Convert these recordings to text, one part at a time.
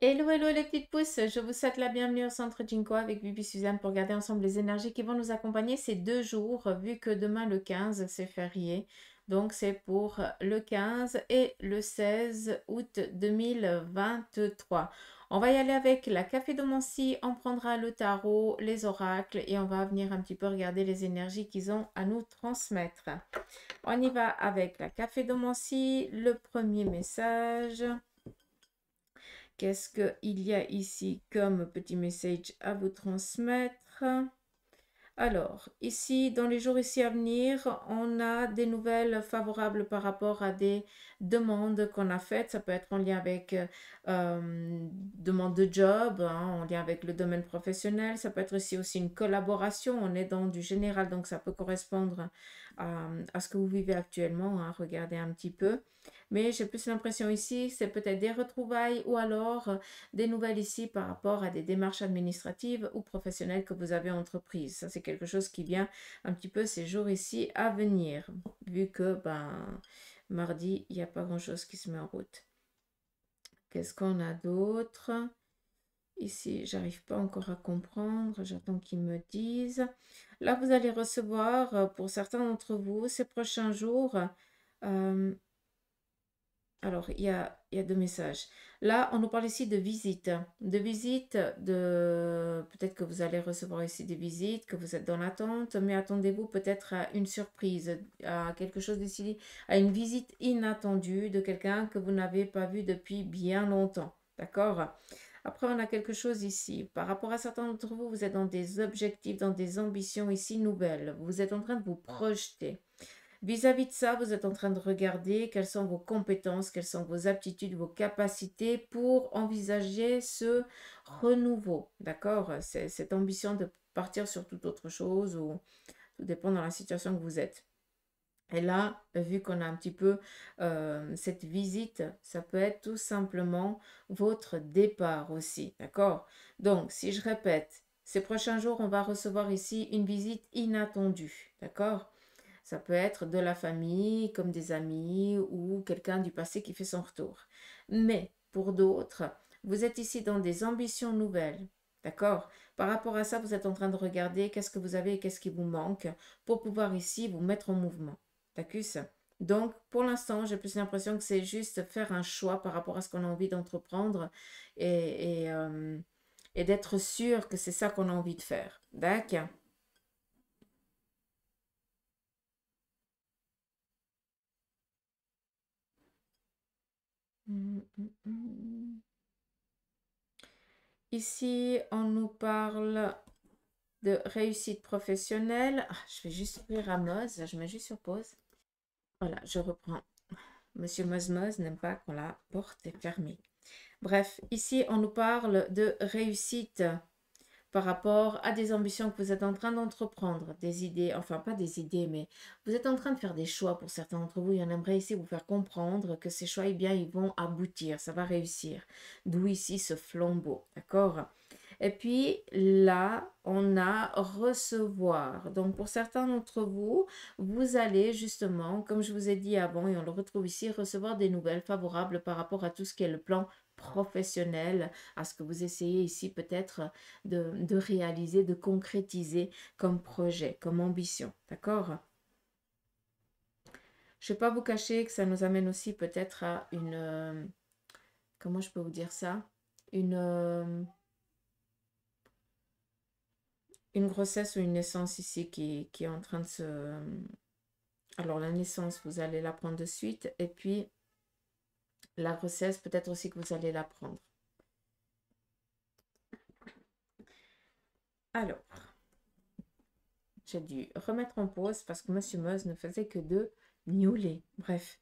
Hello, hello les petites pousses, je vous souhaite la bienvenue au centre Jinko avec Bibi Suzanne pour regarder ensemble les énergies qui vont nous accompagner ces 2 jours, vu que demain le 15 c'est férié. Donc c'est pour le 15 et le 16 août 2023. On va y aller avec la caphédomancie, on prendra le tarot, les oracles et on va venir un petit peu regarder les énergies qu'ils ont à nous transmettre. On y va avec la caphédomancie, le premier message. Qu'est-ce qu'il y a ici comme petit message à vous transmettre? Alors, ici, dans les jours ici à venir, on a des nouvelles favorables par rapport à des demandes qu'on a faites. Ça peut être en lien avec demande de job, hein, en lien avec le domaine professionnel. Ça peut être ici aussi une collaboration. On est dans du général, donc ça peut correspondre à ce que vous vivez actuellement. Hein, regardez un petit peu. Mais j'ai plus l'impression ici, c'est peut-être des retrouvailles ou alors des nouvelles ici par rapport à des démarches administratives ou professionnelles que vous avez entreprises. Ça, c'est quelque chose qui vient un petit peu ces jours ici à venir, vu que mardi, il n'y a pas grand-chose qui se met en route. Qu'est-ce qu'on a d'autre? Ici, j'arrive pas encore à comprendre, j'attends qu'ils me disent. Là, vous allez recevoir, pour certains d'entre vous, ces prochains jours, alors, il y a deux messages. Là, on nous parle ici de visite. De visite, peut-être que vous allez recevoir ici des visites, que vous êtes dans l'attente, mais attendez-vous peut-être à une surprise, à quelque chose d'ici, à une visite inattendue de quelqu'un que vous n'avez pas vu depuis bien longtemps. D'accord? Après, on a quelque chose ici. Par rapport à certains d'entre vous, vous êtes dans des objectifs, dans des ambitions ici nouvelles. Vous êtes en train de vous projeter. Vis-à-vis de ça, vous êtes en train de regarder quelles sont vos compétences, quelles sont vos aptitudes, vos capacités pour envisager ce renouveau. D'accord? C'est cette ambition de partir sur toute autre chose ou tout dépend dans la situation que vous êtes. Et là, vu qu'on a un petit peu cette visite, ça peut être tout simplement votre départ aussi. D'accord? Donc, si je répète, ces prochains jours, on va recevoir ici une visite inattendue. D'accord? Ça peut être de la famille, comme des amis ou quelqu'un du passé qui fait son retour. Mais pour d'autres, vous êtes ici dans des ambitions nouvelles. D'accord? Par rapport à ça, vous êtes en train de regarder qu'est-ce que vous avez et qu'est-ce qui vous manque pour pouvoir ici vous mettre en mouvement. D'accord? Donc, pour l'instant, j'ai plus l'impression que c'est juste faire un choix par rapport à ce qu'on a envie d'entreprendre et d'être sûr que c'est ça qu'on a envie de faire. D'accord? Ici, on nous parle de réussite professionnelle. Ah, je vais juste ouvrir Amos, je mets juste sur pause. Voilà, je reprends. Monsieur Mosmos n'aime pas quand la porte est fermée. Bref, ici, on nous parle de réussite par rapport à des ambitions que vous êtes en train d'entreprendre, des idées, enfin pas des idées, mais vous êtes en train de faire des choix pour certains d'entre vous et on aimerait ici vous faire comprendre que ces choix, eh bien, ils vont aboutir, ça va réussir. D'où ici ce flambeau, d'accord? Et puis là, on a recevoir. Donc pour certains d'entre vous, vous allez justement, comme je vous ai dit avant, et on le retrouve ici, recevoir des nouvelles favorables par rapport à tout ce qui est le plan professionnel, à ce que vous essayez ici peut-être de réaliser, de concrétiser comme projet, comme ambition. D'accord? Je ne vais pas vous cacher que ça nous amène aussi peut-être à une... comment je peux vous dire ça? Une grossesse ou une naissance ici qui est en train de se... Alors la naissance, vous allez la prendre de suite. Et puis la grossesse, peut-être aussi que vous allez la prendre. Alors, j'ai dû remettre en pause parce que Monsieur Moz ne faisait que de miauler. Bref.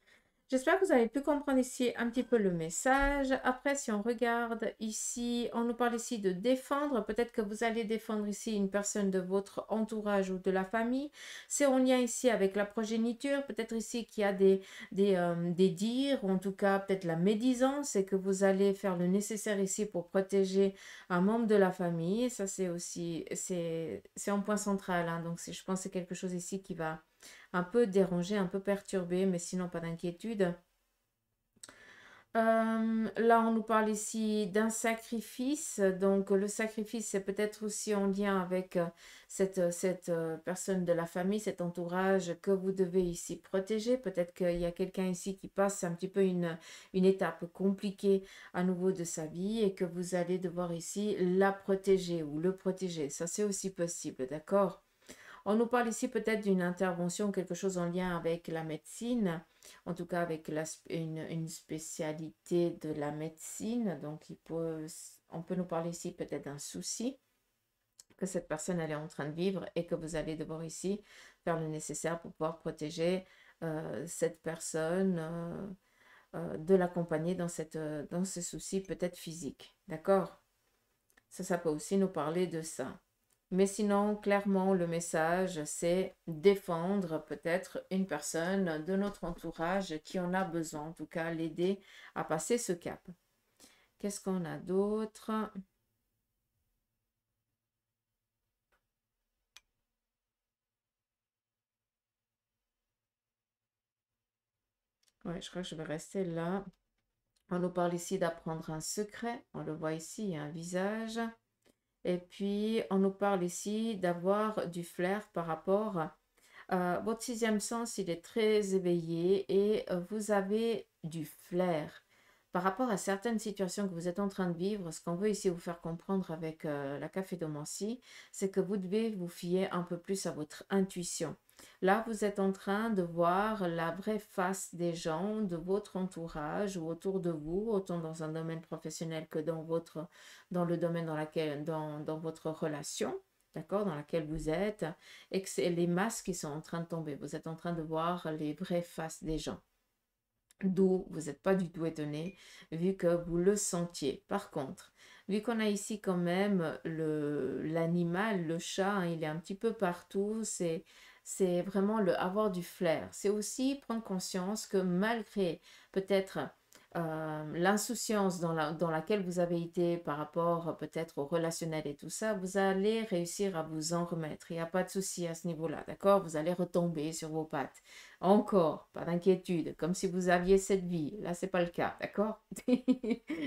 J'espère que vous avez pu comprendre ici un petit peu le message. Après, si on regarde ici, on nous parle ici de défendre. Peut-être que vous allez défendre ici une personne de votre entourage ou de la famille. C'est en lien ici avec la progéniture. Peut-être ici qu'il y a des dires, ou en tout cas peut-être la médisance, et que vous allez faire le nécessaire ici pour protéger un membre de la famille. Ça, c'est aussi, c'est un point central. Hein. Donc, je pense que c'est quelque chose ici qui va un peu dérangé, un peu perturbé, mais sinon pas d'inquiétude. Là, on nous parle ici d'un sacrifice. Donc, le sacrifice, c'est peut-être aussi en lien avec cette personne de la famille, cet entourage que vous devez ici protéger. Peut-être qu'il y a quelqu'un ici qui passe un petit peu une étape compliquée à nouveau de sa vie et que vous allez devoir ici la protéger ou le protéger. Ça, c'est aussi possible, d'accord? On nous parle ici peut-être d'une intervention, quelque chose en lien avec la médecine, en tout cas avec une spécialité de la médecine. Donc, on peut nous parler ici peut-être d'un souci que cette personne elle est en train de vivre et que vous allez devoir ici faire le nécessaire pour pouvoir protéger cette personne, de l'accompagner dans ses soucis peut-être physiques. D'accord? Ça peut aussi nous parler de ça. Mais sinon, clairement, le message, c'est défendre peut-être une personne de notre entourage qui en a besoin, en tout cas l'aider à passer ce cap. Qu'est-ce qu'on a d'autre? Ouais, je crois que je vais rester là. On nous parle ici d'apprendre un secret. On le voit ici, il y a un visage. Et puis, on nous parle ici d'avoir du flair par rapport votre sixième sens, il est très éveillé et vous avez du flair. Par rapport à certaines situations que vous êtes en train de vivre, ce qu'on veut ici vous faire comprendre avec la cafédomancie, c'est que vous devez vous fier un peu plus à votre intuition. Là, vous êtes en train de voir la vraie face des gens, de votre entourage ou autour de vous, autant dans un domaine professionnel que dans le domaine dans votre relation, d'accord, dans laquelle vous êtes, et que c'est les masques qui sont en train de tomber. Vous êtes en train de voir les vraies faces des gens. D'où vous n'êtes pas du tout étonné, vu que vous le sentiez. Par contre, vu qu'on a ici quand même l'animal, le chat, hein, il est un petit peu partout, c'est vraiment le avoir du flair. C'est aussi prendre conscience que malgré peut-être l'insouciance dans laquelle vous avez été par rapport peut-être au relationnel et tout ça, vous allez réussir à vous en remettre. Il n'y a pas de souci à ce niveau-là, d'accord? Vous allez retomber sur vos pattes. Encore, pas d'inquiétude, comme si vous aviez cette vie. Là, c'est pas le cas, d'accord?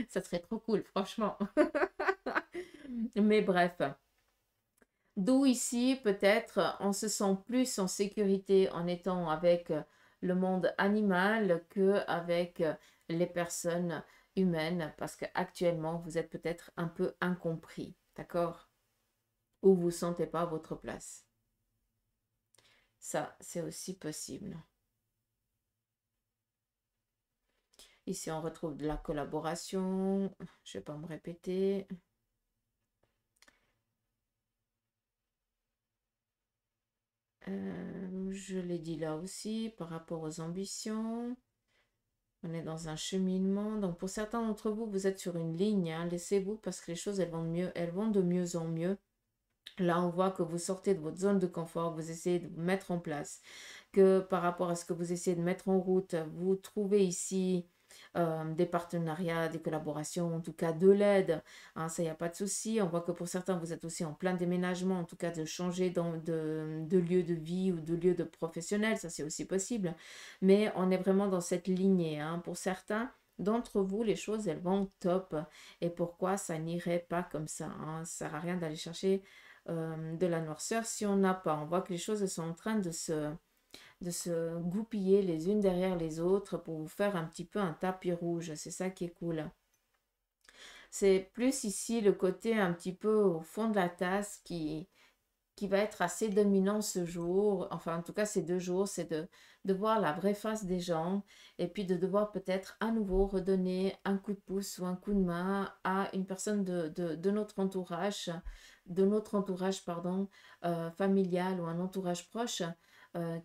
Ça serait trop cool, franchement. Mais bref, d'où ici, peut-être, on se sent plus en sécurité en étant avec le monde animal qu'avec les personnes humaines, parce qu'actuellement, vous êtes peut-être un peu incompris, d'accord? Ou vous ne sentez pas à votre place. Ça, c'est aussi possible. Ici, on retrouve de la collaboration. Je ne vais pas me répéter. Je l'ai dit là aussi, par rapport aux ambitions. On est dans un cheminement. Donc, pour certains d'entre vous, vous êtes sur une ligne, hein. Laissez-vous parce que les choses, elles vont de mieux en mieux. Là, on voit que vous sortez de votre zone de confort, vous essayez de vous mettre en place, que par rapport à ce que vous essayez de mettre en route, vous trouvez ici des partenariats, des collaborations, en tout cas de l'aide. Hein, ça, il n'y a pas de souci. On voit que pour certains, vous êtes aussi en plein déménagement, en tout cas de changer de lieu de vie ou de lieu de professionnel, ça c'est aussi possible. Mais on est vraiment dans cette lignée. Hein. Pour certains, d'entre vous, les choses, elles vont top. Et pourquoi ça n'irait pas comme ça, hein? Ça ne sert à rien d'aller chercher de la noirceur si on n'a pas. On voit que les choses sont en train de se goupiller les unes derrière les autres pour vous faire un petit peu un tapis rouge. C'est ça qui est cool. C'est plus ici le côté un petit peu au fond de la tasse qui va être assez dominant ce jour, enfin en tout cas ces 2 jours, c'est de voir la vraie face des gens et puis de devoir peut-être à nouveau redonner un coup de pouce ou un coup de main à une personne de notre entourage, pardon, familial ou un entourage proche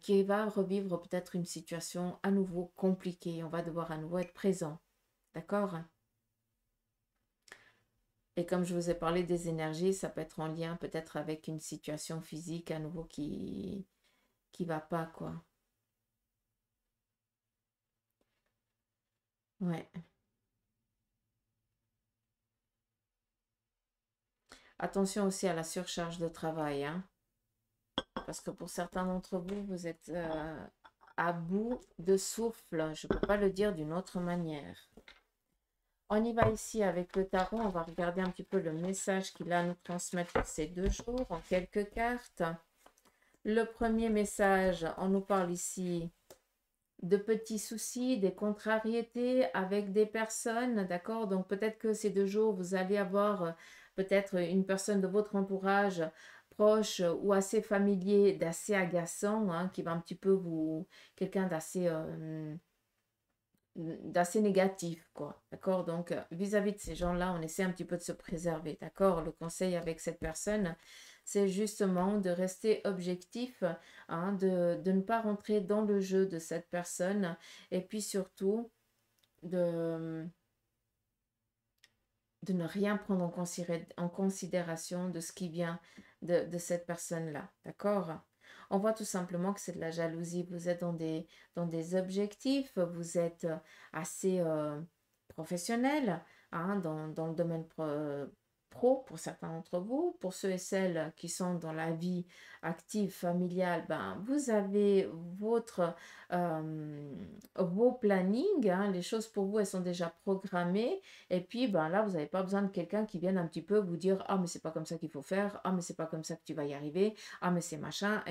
qui va revivre peut-être une situation à nouveau compliquée. On va devoir à nouveau être présent. D'accord? Et comme je vous ai parlé des énergies, ça peut être en lien peut-être avec une situation physique à nouveau qui va pas, quoi. Ouais. Attention aussi à la surcharge de travail, hein, parce que pour certains d'entre vous, vous êtes à bout de souffle. Je ne peux pas le dire d'une autre manière. On y va ici avec le tarot. On va regarder un petit peu le message qu'il a à nous transmettre pour ces 2 jours en quelques cartes. Le premier message, on nous parle ici de petits soucis, des contrariétés avec des personnes, d'accord? Donc peut-être que ces 2 jours, vous allez avoir peut-être une personne de votre entourage proche ou assez familier, d'assez agaçant, hein, qui va un petit peu vous... quelqu'un d'assez négatif, quoi, d'accord? Donc, vis-à-vis de ces gens-là, on essaie un petit peu de se préserver, d'accord? Le conseil avec cette personne, c'est justement de rester objectif, hein, de ne pas rentrer dans le jeu de cette personne, et puis surtout de, de ne rien prendre en considération de ce qui vient de cette personne-là, d'accord? On voit tout simplement que c'est de la jalousie. Vous êtes dans des objectifs, vous êtes assez professionnel, hein, dans le domaine pro pour certains d'entre vous. Pour ceux et celles qui sont dans la vie active, familiale, ben, vous avez vos plannings, hein, les choses pour vous, elles sont déjà programmées. Et puis, ben là, vous n'avez pas besoin de quelqu'un qui vienne un petit peu vous dire, ah, mais c'est pas comme ça qu'il faut faire, ah, mais c'est pas comme ça que tu vas y arriver, ah, mais c'est machin,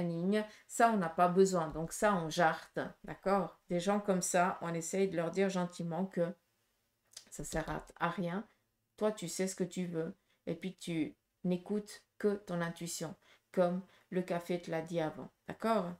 ça, on n'a pas besoin. Donc, ça, on jarte, d'accord? Des gens comme ça, on essaye de leur dire gentiment que ça sert à rien. Toi, tu sais ce que tu veux. Et puis, tu n'écoutes que ton intuition, comme le café te l'a dit avant, d'accord?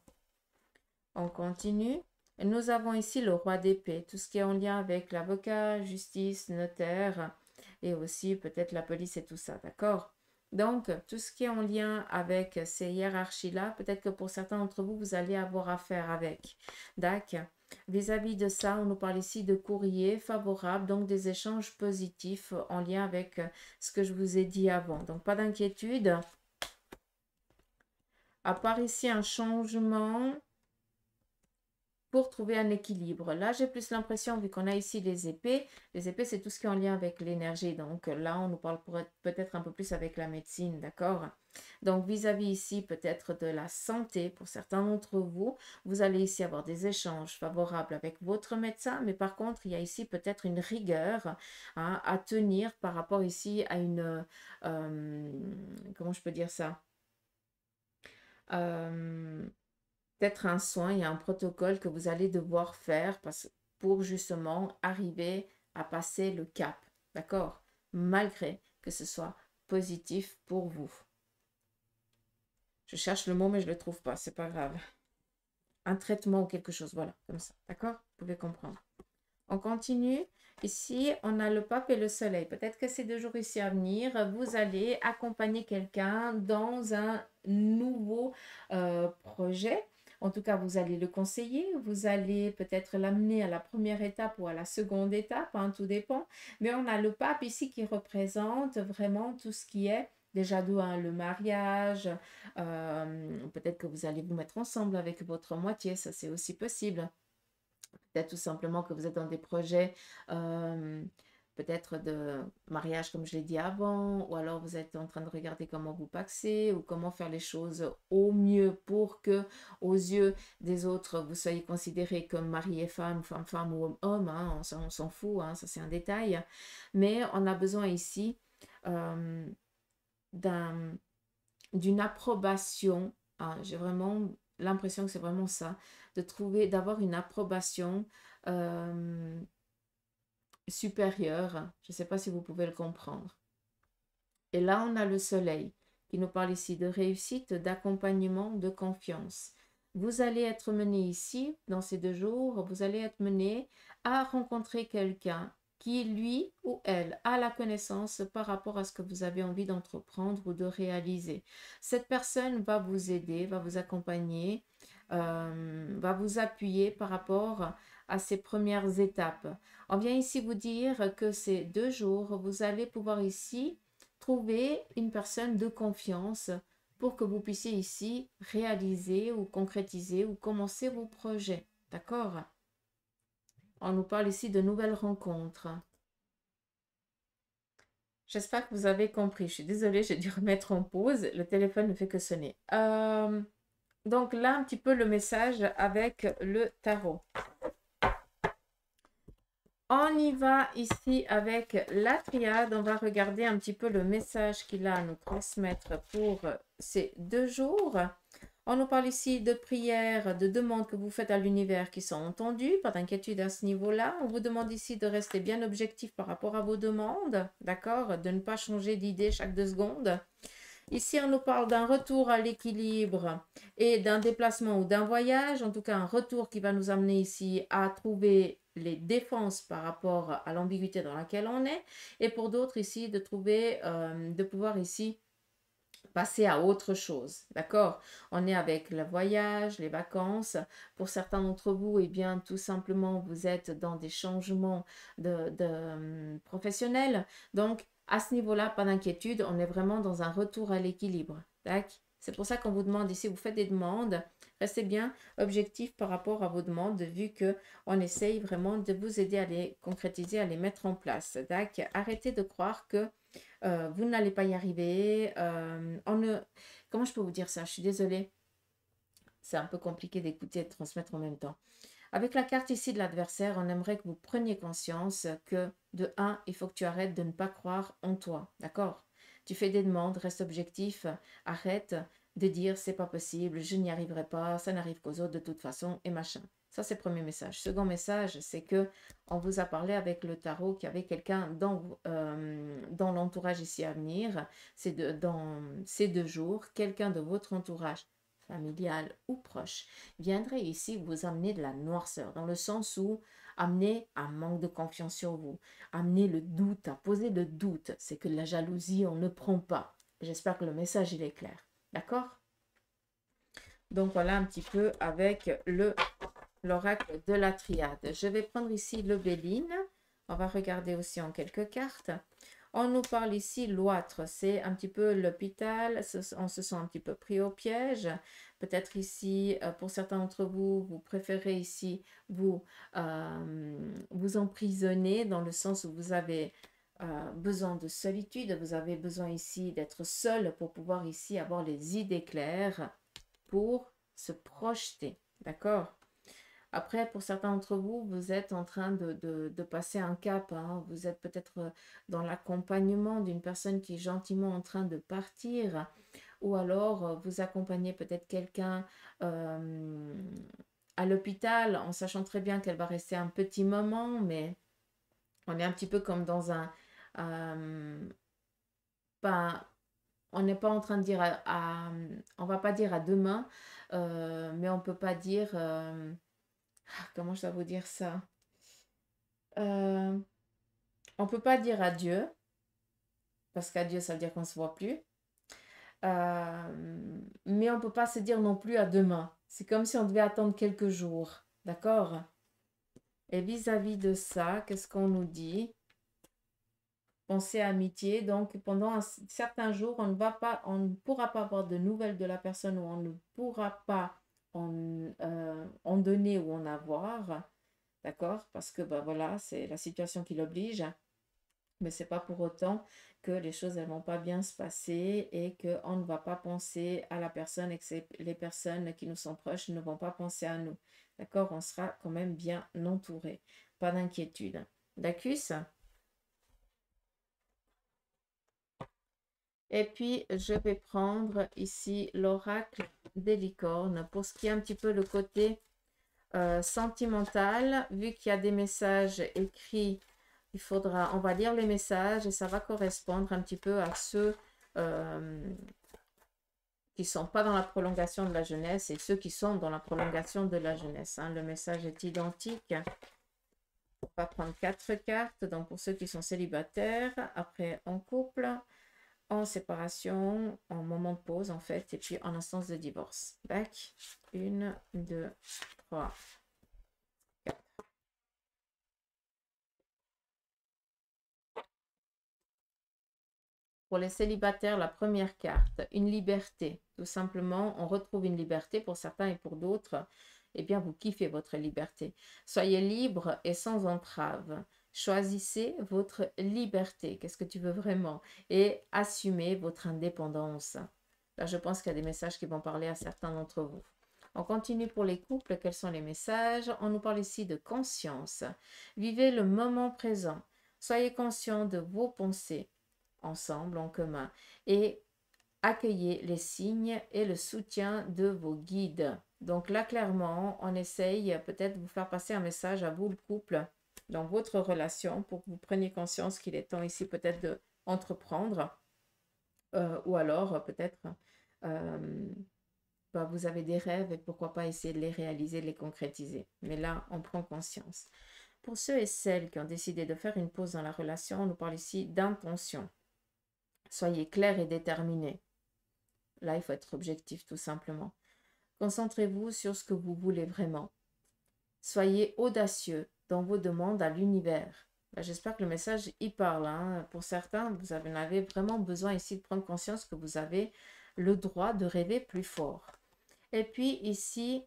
On continue. Nous avons ici le roi d'épée, tout ce qui est en lien avec l'avocat, justice, notaire et aussi peut-être la police et tout ça, d'accord? Donc, tout ce qui est en lien avec ces hiérarchies-là, peut-être que pour certains d'entre vous, vous allez avoir affaire avec. D'accord? Vis-à-vis de ça, on nous parle ici de courrier favorable, donc des échanges positifs en lien avec ce que je vous ai dit avant. Donc, pas d'inquiétude. À part ici un changement pour trouver un équilibre. Là, j'ai plus l'impression, vu qu'on a ici les épées c'est tout ce qui est en lien avec l'énergie. Donc là, on nous parle peut-être un peu plus avec la médecine, d'accord? Donc vis-à-vis ici peut-être de la santé, pour certains d'entre vous, vous allez ici avoir des échanges favorables avec votre médecin, mais par contre, il y a ici peut-être une rigueur, hein, à tenir par rapport ici à comment je peux dire ça? Euh, Peut-être un soin, il y a un protocole que vous allez devoir faire pour justement arriver à passer le cap, d'accord? Malgré que ce soit positif pour vous. Je cherche le mot, mais je ne le trouve pas, c'est pas grave. Un traitement ou quelque chose, voilà, comme ça, d'accord? Vous pouvez comprendre. On continue. Ici, on a le pape et le soleil. Peut-être que ces 2 jours ici à venir, vous allez accompagner quelqu'un dans un nouveau projet. En tout cas, vous allez le conseiller. Vous allez peut-être l'amener à la première étape ou à la seconde étape, hein, tout dépend. Mais on a le pape ici qui représente vraiment tout ce qui est déjà le mariage. Peut-être que vous allez vous mettre ensemble avec votre moitié, ça c'est aussi possible. Peut-être tout simplement que vous êtes dans des projets peut-être de mariage comme je l'ai dit avant, ou alors vous êtes en train de regarder comment vous paxer ou comment faire les choses au mieux pour que aux yeux des autres vous soyez considérés comme mari et femme, femme ou homme, hein, on s'en fout, hein, ça c'est un détail. Mais on a besoin ici euh, d'une approbation, hein. J'ai vraiment l'impression que c'est vraiment ça, d'avoir une approbation euh, supérieure. Je ne sais pas si vous pouvez le comprendre. Et là, on a le soleil qui nous parle ici de réussite, d'accompagnement, de confiance. Vous allez être mené ici, dans ces 2 jours, vous allez être mené à rencontrer quelqu'un qui, lui ou elle, a la connaissance par rapport à ce que vous avez envie d'entreprendre ou de réaliser. Cette personne va vous aider, va vous accompagner, va vous appuyer par rapport à ces premières étapes. On vient ici vous dire que ces 2 jours, vous allez pouvoir ici trouver une personne de confiance pour que vous puissiez ici réaliser ou concrétiser ou commencer vos projets. D'accord? On nous parle ici de nouvelles rencontres. J'espère que vous avez compris. Je suis désolée, j'ai dû remettre en pause. Le téléphone ne fait que sonner. Donc là, un petit peu le message avec le tarot. On y va ici avec la triade. On va regarder un petit peu le message qu'il a à nous transmettre pour ces 2 jours. On nous parle ici de prières, de demandes que vous faites à l'univers qui sont entendues. Pas d'inquiétude à ce niveau-là. On vous demande ici de rester bien objectif par rapport à vos demandes. D'accord? De ne pas changer d'idée chaque 2 secondes. Ici, on nous parle d'un retour à l'équilibre et d'un déplacement ou d'un voyage, en tout cas un retour qui va nous amener ici à trouver les défenses par rapport à l'ambiguïté dans laquelle on est, et pour d'autres ici de trouver, de pouvoir ici passer à autre chose, d'accord? On est avec le voyage, les vacances. Pour certains d'entre vous, eh bien, tout simplement, vous êtes dans des changements professionnels. Donc, à ce niveau-là, pas d'inquiétude, on est vraiment dans un retour à l'équilibre. C'est pour ça qu'on vous demande ici, vous faites des demandes, restez bien objectif par rapport à vos demandes, vu qu'on essaye vraiment de vous aider à les concrétiser, à les mettre en place. Arrêtez de croire que vous n'allez pas y arriver. Comment je peux vous dire ça? Je suis désolée. C'est un peu compliqué d'écouter et de transmettre en même temps. Avec la carte ici de l'adversaire, on aimerait que vous preniez conscience que, de un, il faut que tu arrêtes de ne pas croire en toi. D'accord? Tu fais des demandes, reste objectif, arrête de dire c'est pas possible, je n'y arriverai pas, ça n'arrive qu'aux autres de toute façon et machin. Ça, c'est le premier message. Second message, c'est que on vous a parlé avec le tarot qu'il y avait quelqu'un dans l'entourage ici à venir, dans ces 2 jours, quelqu'un de votre entourage familial ou proche viendrait ici vous amener de la noirceur, dans le sens où amener un manque de confiance sur vous, amener le doute, à poser le doute. C'est que la jalousie, on ne prend pas. J'espère que le message, il est clair. D'accord? Donc voilà un petit peu avec l'oracle de la triade. Je vais prendre ici le Béline. On va regarder aussi en quelques cartes. On nous parle ici l'oître, c'est un petit peu l'hôpital, on se sent un petit peu pris au piège. Peut-être ici, pour certains d'entre vous, vous préférez ici vous emprisonner dans le sens où vous avez besoin de solitude, vous avez besoin ici d'être seul pour pouvoir ici avoir les idées claires pour se projeter. D'accord? Après, pour certains d'entre vous, vous êtes en train de passer un cap. Hein. Vous êtes peut-être dans l'accompagnement d'une personne qui est gentiment en train de partir. Ou alors, vous accompagnez peut-être quelqu'un à l'hôpital en sachant très bien qu'elle va rester un petit moment. Mais on est un petit peu comme dans un... pas, on n'est pas en train de dire on va pas dire à demain, mais on peut pas dire... comment je dois vous dire ça? Euh, on ne peut pas dire adieu, parce qu'adieu, ça veut dire qu'on ne se voit plus. Mais on ne peut pas se dire non plus à demain. C'est comme si on devait attendre quelques jours. D'accord? Et vis-à-vis de ça, qu'est-ce qu'on nous dit? Pensée amitié. Donc, pendant certains jours, on ne pourra pas avoir de nouvelles de la personne ou on ne pourra pas en donner ou en avoir. D'accord? Parce que, bah, voilà, c'est la situation qui l'oblige. Mais ce n'est pas pour autant que les choses ne vont pas bien se passer et qu'on ne va pas penser à la personne et que les personnes qui nous sont proches ne vont pas penser à nous. D'accord? On sera quand même bien entouré. Pas d'inquiétude. D'accord? Et puis, je vais prendre ici l'oracle des licornes pour ce qui est un petit peu le côté sentimental. Vu qu'il y a des messages écrits, on va lire les messages et ça va correspondre un petit peu à ceux qui ne sont pas dans la prolongation de la jeunesse et ceux qui sont dans la prolongation de la jeunesse. Hein. Le message est identique. On va prendre 4 cartes. Donc, pour ceux qui sont célibataires, après en couple, en séparation, en moment de pause en fait, et puis en instance de divorce. Bac. 1, 2, 3, 4. Pour les célibataires, la première carte, une liberté. Tout simplement, on retrouve une liberté pour certains et pour d'autres. Eh bien, vous kiffez votre liberté. Soyez libre et sans entrave. Choisissez votre liberté. Qu'est-ce que tu veux vraiment? Et assumez votre indépendance. Là, je pense qu'il y a des messages qui vont parler à certains d'entre vous. On continue pour les couples. Quels sont les messages? On nous parle ici de conscience. Vivez le moment présent. Soyez conscient de vos pensées ensemble, en commun. Et accueillez les signes et le soutien de vos guides. Donc là, clairement, on essaye peut-être de vous faire passer un message à vous, le couple, dans votre relation, pour que vous preniez conscience qu'il est temps ici peut-être d'entreprendre. Ou alors, peut-être, vous avez des rêves et pourquoi pas essayer de les réaliser, de les concrétiser. Mais là, on prend conscience. Pour ceux et celles qui ont décidé de faire une pause dans la relation, on nous parle ici d'intention. Soyez clairs et déterminés. Là, il faut être objectif tout simplement. Concentrez-vous sur ce que vous voulez vraiment. Soyez audacieux dans vos demandes à l'univers. J'espère que le message y parle. Hein. Pour certains, vous en avez vraiment besoin ici de prendre conscience que vous avez le droit de rêver plus fort. Et puis ici,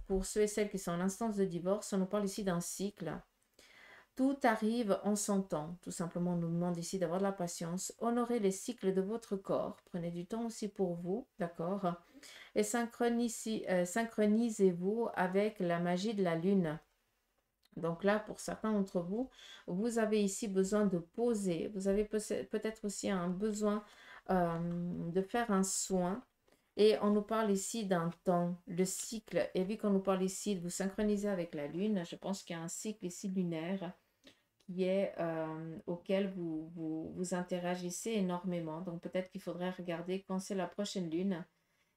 pour ceux et celles qui sont en instance de divorce, on nous parle ici d'un cycle. Tout arrive en son temps. Tout simplement, on nous demande ici d'avoir de la patience. Honorez les cycles de votre corps. Prenez du temps aussi pour vous, d'accord? Et synchronisez-vous avec la magie de la lune. Donc là, pour certains d'entre vous, vous avez ici besoin de poser. Vous avez peut-être aussi un besoin de faire un soin. Et on nous parle ici d'un temps, le cycle. Et vu qu'on nous parle ici de vous synchroniser avec la lune, je pense qu'il y a un cycle ici lunaire qui est, auquel vous interagissez énormément. Donc peut-être qu'il faudrait regarder quand c'est la prochaine lune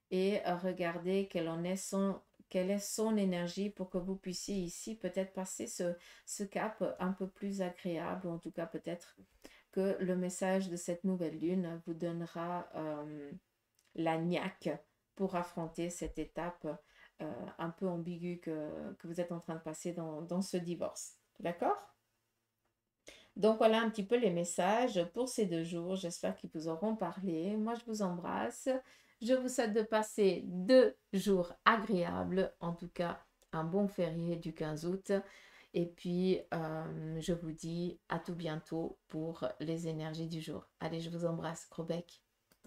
et regarder quelle est son énergie pour que vous puissiez ici peut-être passer ce cap un peu plus agréable. Ou en tout cas, peut-être que le message de cette nouvelle lune vous donnera la niaque pour affronter cette étape un peu ambiguë que vous êtes en train de passer dans ce divorce. D'accord? Donc voilà un petit peu les messages pour ces 2 jours. J'espère qu'ils vous auront parlé. Moi, je vous embrasse. Je vous souhaite de passer 2 jours agréables. En tout cas, un bon férié du 15 août. Et puis, je vous dis à tout bientôt pour les énergies du jour. Allez, je vous embrasse. Gros bec.